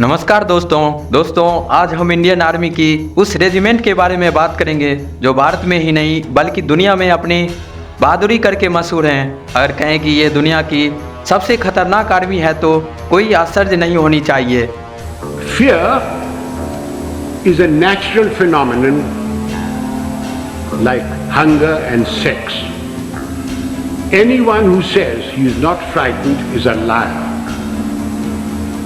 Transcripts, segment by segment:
नमस्कार दोस्तों आज हम इंडियन आर्मी की उस रेजिमेंट के बारे में बात करेंगे जो भारत में ही नहीं बल्कि दुनिया में अपनी बहादुरी करके मशहूर हैं। अगर कहें कि ये दुनिया की सबसे खतरनाक आर्मी है तो कोई आश्चर्य नहीं होनी चाहिए। Fear is a natural phenomenon like hunger and sex. Anyone who says he is not frightened is a liar.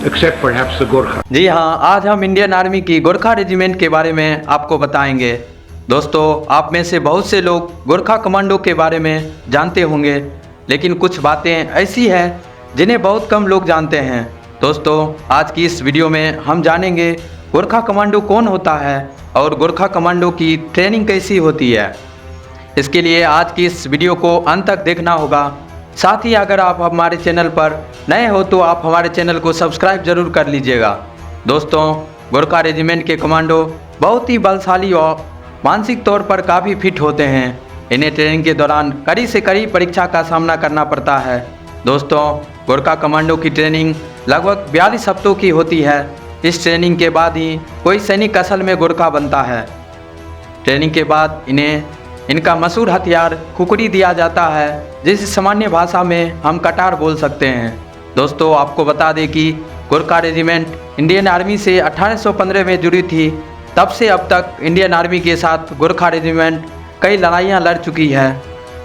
Except perhaps the Gorkha. जी हाँ, आज हम इंडियन आर्मी की गोरखा रेजिमेंट के बारे में आपको बताएंगे। दोस्तों, आप में से बहुत से लोग गोरखा कमांडो के बारे में जानते होंगे, लेकिन कुछ बातें ऐसी हैं जिन्हें बहुत कम लोग जानते हैं। दोस्तों, आज की इस वीडियो में हम जानेंगे गोरखा कमांडो कौन होता है और गोरखा कमांडो की ट्रेनिंग कैसी होती है। इसके लिए आज की इस वीडियो को अंत तक देखना होगा। साथ ही अगर आप हमारे चैनल पर नए हो तो आप हमारे चैनल को सब्सक्राइब जरूर कर लीजिएगा। दोस्तों, गोरखा रेजिमेंट के कमांडो बहुत ही बलशाली और मानसिक तौर पर काफ़ी फिट होते हैं। इन्हें ट्रेनिंग के दौरान कड़ी से कड़ी परीक्षा का सामना करना पड़ता है। दोस्तों, गोरखा कमांडो की ट्रेनिंग लगभग 42 हफ्तों की होती है। इस ट्रेनिंग के बाद ही कोई सैनिक असल में गोरखा बनता है। ट्रेनिंग के बाद इन्हें इनका मशहूर हथियार खुकड़ी दिया जाता है, जिसे सामान्य भाषा में हम कटार बोल सकते हैं। दोस्तों, आपको बता दें कि गोरखा रेजिमेंट इंडियन आर्मी से 1815 में जुड़ी थी। तब से अब तक इंडियन आर्मी के साथ गोरखा रेजिमेंट कई लड़ाइयाँ लड़ चुकी है।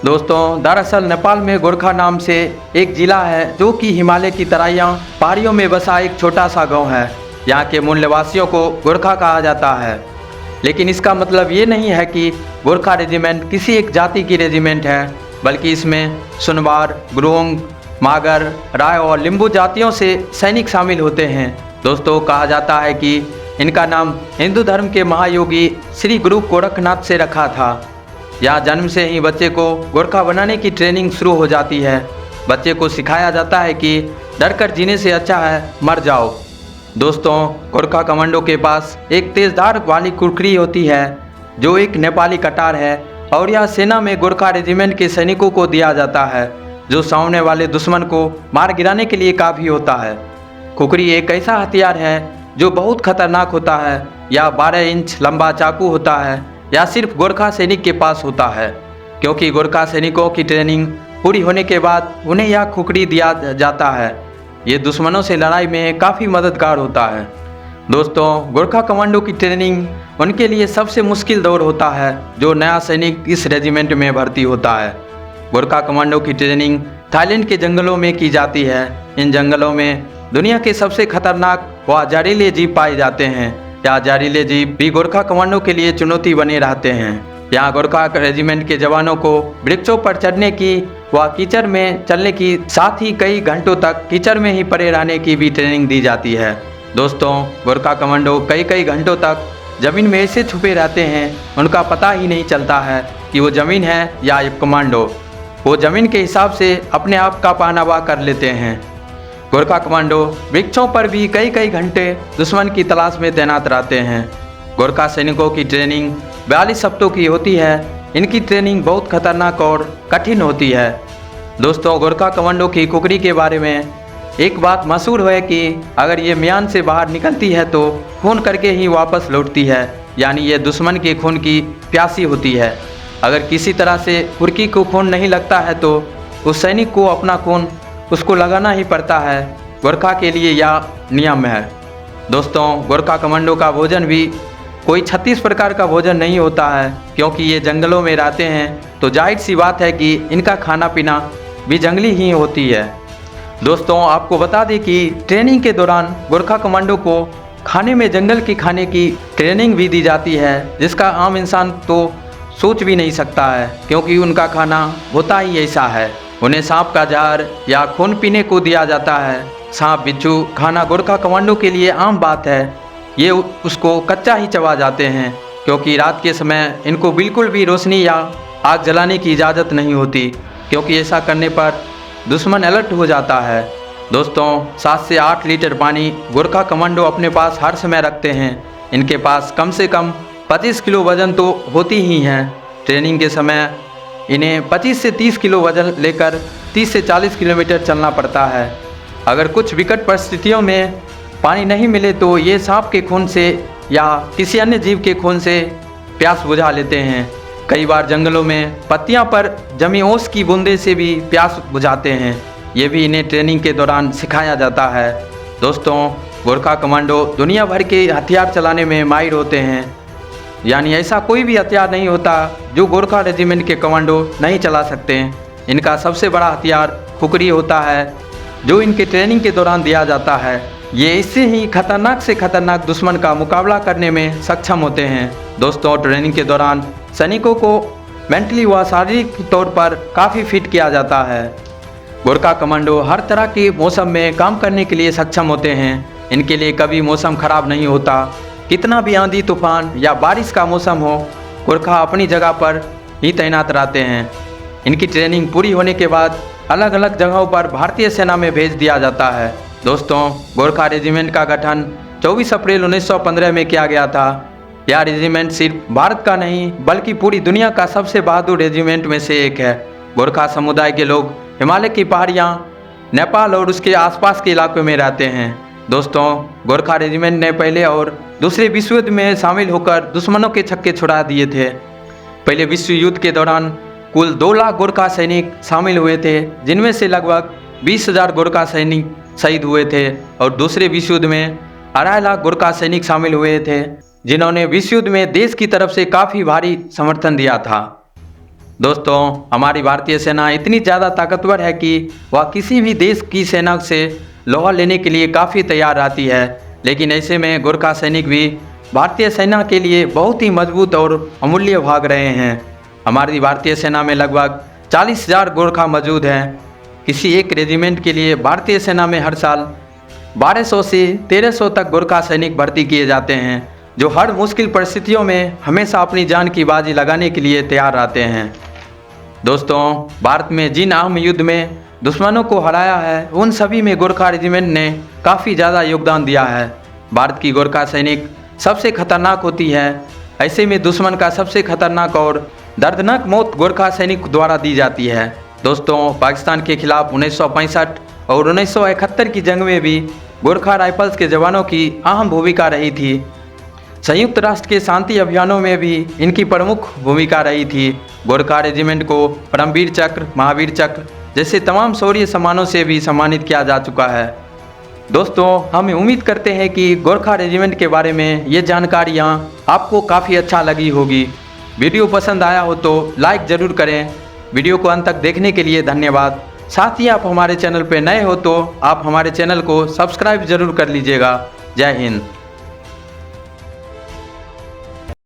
दोस्तों, दरअसल नेपाल में गोरखा नाम से एक जिला है जो कि हिमालय की तराइयाँ पहाड़ियों में बसा एक छोटा सा गाँव है। यहाँ के मूल निवासियों को गोरखा कहा जाता है, लेकिन इसका मतलब ये नहीं है कि गोरखा रेजिमेंट किसी एक जाति की रेजिमेंट है, बल्कि इसमें सुनवार, गुरुंग, मागर, राय और लिंबू जातियों से सैनिक शामिल होते हैं। दोस्तों, कहा जाता है कि इनका नाम हिंदू धर्म के महायोगी श्री गुरु गोरखनाथ से रखा था। यहाँ जन्म से ही बच्चे को गोरखा बनाने की ट्रेनिंग शुरू हो जाती है। बच्चे को सिखाया जाता है कि डरकर जीने से अच्छा है मर जाओ। दोस्तों, गोरखा कमांडो के पास एक तेज़धार वाली कुकड़ी होती है जो एक नेपाली कटार है, और यह सेना में गोरखा रेजिमेंट के सैनिकों को दिया जाता है जो सामने वाले दुश्मन को मार गिराने के लिए काफ़ी होता है। कुकड़ी एक ऐसा हथियार है जो बहुत खतरनाक होता है। या 12 इंच लंबा चाकू होता है, या सिर्फ गोरखा सैनिक के पास होता है, क्योंकि गोरखा सैनिकों की ट्रेनिंग पूरी होने के बाद उन्हें यह कुकड़ी दिया जाता है। ये दुश्मनों से लड़ाई में काफ़ी मददगार होता है। दोस्तों, गोरखा कमांडो की ट्रेनिंग उनके लिए सबसे मुश्किल दौर होता है जो नया सैनिक इस रेजिमेंट में भर्ती होता है। गोरखा कमांडो की ट्रेनिंग थाईलैंड के जंगलों में की जाती है। इन जंगलों में दुनिया के सबसे खतरनाक व जहरीले जीव पाए जाते हैं। यह जहरीले जीव भी गोरखा कमांडो के लिए चुनौती बने रहते हैं। यहाँ गोरखा रेजिमेंट के जवानों को वृक्षों पर चढ़ने की व कीचड़ में चलने की, साथ ही कई घंटों तक कीचड़ में ही पड़े रहने की भी ट्रेनिंग दी जाती है। दोस्तों, गोरखा कमांडो कई घंटों तक ज़मीन में ऐसे छुपे रहते हैं, उनका पता ही नहीं चलता है कि वो ज़मीन है या एक कमांडो। वो ज़मीन के हिसाब से अपने आप का पहनावा कर लेते हैं। गोरखा कमांडो वृक्षों पर भी कई घंटे दुश्मन की तलाश में तैनात रहते हैं। गोरखा सैनिकों की ट्रेनिंग 42 हफ्तों की होती है। इनकी ट्रेनिंग बहुत खतरनाक और कठिन होती है। दोस्तों, गोरखा कमांडो की कुकड़ी के बारे में एक बात मशहूर है कि अगर ये म्यान से बाहर निकलती है तो खून करके ही वापस लौटती है, यानी ये दुश्मन के खून की प्यासी होती है। अगर किसी तरह से कुर्की को खून नहीं लगता है तो उस सैनिक को अपना खून उसको लगाना ही पड़ता है। गोरखा के लिए यह नियम है। दोस्तों, गोरखा कमांडो का भोजन भी कोई 36 प्रकार का भोजन नहीं होता है, क्योंकि ये जंगलों में रहते हैं तो जाहिर सी बात है कि इनका खाना पीना भी जंगली ही होती है। दोस्तों, आपको बता दें कि ट्रेनिंग के दौरान गोरखा कमांडो को खाने में जंगल की खाने की ट्रेनिंग भी दी जाती है, जिसका आम इंसान तो सोच भी नहीं सकता है, क्योंकि उनका खाना होता ही ऐसा है। उन्हें सांप का जहर या खून पीने को दिया जाता है। सांप बिच्छू खाना गोरखा कमांडो के लिए आम बात है। ये उसको कच्चा ही चबा जाते हैं, क्योंकि रात के समय इनको बिल्कुल भी रोशनी या आग जलाने की इजाज़त नहीं होती, क्योंकि ऐसा करने पर दुश्मन अलर्ट हो जाता है। दोस्तों, 7 से 8 लीटर पानी गोरखा कमांडो अपने पास हर समय रखते हैं। इनके पास कम से कम 25 किलो वज़न तो होती ही हैं। ट्रेनिंग के समय इन्हें 25 से 30 किलो वज़न लेकर 30 से 40 किलोमीटर चलना पड़ता है। अगर कुछ विकट परिस्थितियों में पानी नहीं मिले तो ये सांप के खून से या किसी अन्य जीव के खून से प्यास बुझा लेते हैं। कई बार जंगलों में पत्तियां पर जमी ओस की बूंदे से भी प्यास बुझाते हैं। ये भी इन्हें ट्रेनिंग के दौरान सिखाया जाता है। दोस्तों, गोरखा कमांडो दुनिया भर के हथियार चलाने में माहिर होते हैं। यानी ऐसा कोई भी हथियार नहीं होता जो गोरखा रेजिमेंट के कमांडो नहीं चला सकते। इनका सबसे बड़ा हथियार खुकरी होता है, जो इनके ट्रेनिंग के दौरान दिया जाता है। ये इससे ही खतरनाक से खतरनाक दुश्मन का मुकाबला करने में सक्षम होते हैं। दोस्तों, ट्रेनिंग के दौरान सैनिकों को मेंटली व शारीरिक तौर पर काफ़ी फिट किया जाता है। गोरखा कमांडो हर तरह के मौसम में काम करने के लिए सक्षम होते हैं। इनके लिए कभी मौसम खराब नहीं होता। कितना भी आंधी तूफान या बारिश का मौसम हो, गोरखा अपनी जगह पर ही तैनात रहते हैं। इनकी ट्रेनिंग पूरी होने के बाद अलग अलग जगहों पर भारतीय सेना में भेज दिया जाता है। दोस्तों, गोरखा रेजिमेंट का गठन 24 अप्रैल 1915 में किया गया था। यह रेजिमेंट सिर्फ भारत का नहीं बल्कि पूरी दुनिया का सबसे बहादुर रेजिमेंट में से एक है। गोरखा समुदाय के लोग हिमालय की पहाड़ियाँ, नेपाल और उसके आसपास के इलाकों में रहते हैं। दोस्तों, गोरखा रेजिमेंट ने पहले और दूसरे विश्व युद्ध में शामिल होकर दुश्मनों के छक्के छुड़ा दिए थे। पहले विश्व युद्ध के दौरान कुल 2 लाख गोरखा सैनिक शामिल हुए थे, जिनमें से लगभग 20,000 गोरखा सैनिक शहीद हुए थे। और दूसरे विश्व युद्ध में 2.5 लाख गोरखा सैनिक शामिल हुए थे, जिन्होंने विश्व युद्ध में देश की तरफ से काफ़ी भारी समर्थन दिया था। दोस्तों, हमारी भारतीय सेना इतनी ज़्यादा ताकतवर है कि वह किसी भी देश की सेना से लोहा लेने के लिए काफ़ी तैयार रहती है। लेकिन ऐसे में गोरखा सैनिक भी भारतीय सेना के लिए बहुत ही मजबूत और अमूल्य भाग रहे हैं। हमारी भारतीय सेना में लगभग 40,000 गोरखा मौजूद हैं। किसी एक रेजिमेंट के लिए भारतीय सेना में हर साल 1200 से 1300 तक गोरखा सैनिक भर्ती किए जाते हैं, जो हर मुश्किल परिस्थितियों में हमेशा अपनी जान की बाजी लगाने के लिए तैयार रहते हैं। दोस्तों, भारत में जिन अहम युद्ध में दुश्मनों को हराया है, उन सभी में गोरखा रेजिमेंट ने काफ़ी ज़्यादा योगदान दिया है। भारत की गोरखा सैनिक सबसे खतरनाक होती है। ऐसे में दुश्मन का सबसे खतरनाक और दर्दनाक मौत गोरखा सैनिक द्वारा दी जाती है। दोस्तों, पाकिस्तान के खिलाफ 1965 और 1971 की जंग में भी गोरखा राइफल्स के जवानों की अहम भूमिका रही थी। संयुक्त राष्ट्र के शांति अभियानों में भी इनकी प्रमुख भूमिका रही थी। गोरखा रेजिमेंट को परमवीर चक्र, महावीर चक्र जैसे तमाम शौर्य सम्मानों से भी सम्मानित किया जा चुका है। दोस्तों, हम उम्मीद करते हैं कि गोरखा रेजिमेंट के बारे में ये जानकारियाँ आपको काफ़ी अच्छा लगी होगी। वीडियो पसंद आया हो तो लाइक ज़रूर करें। वीडियो को अंत तक देखने के लिए धन्यवाद। साथ ही आप हमारे चैनल पर नए हो तो आप हमारे चैनल को सब्सक्राइब ज़रूर कर लीजिएगा। जय हिंद।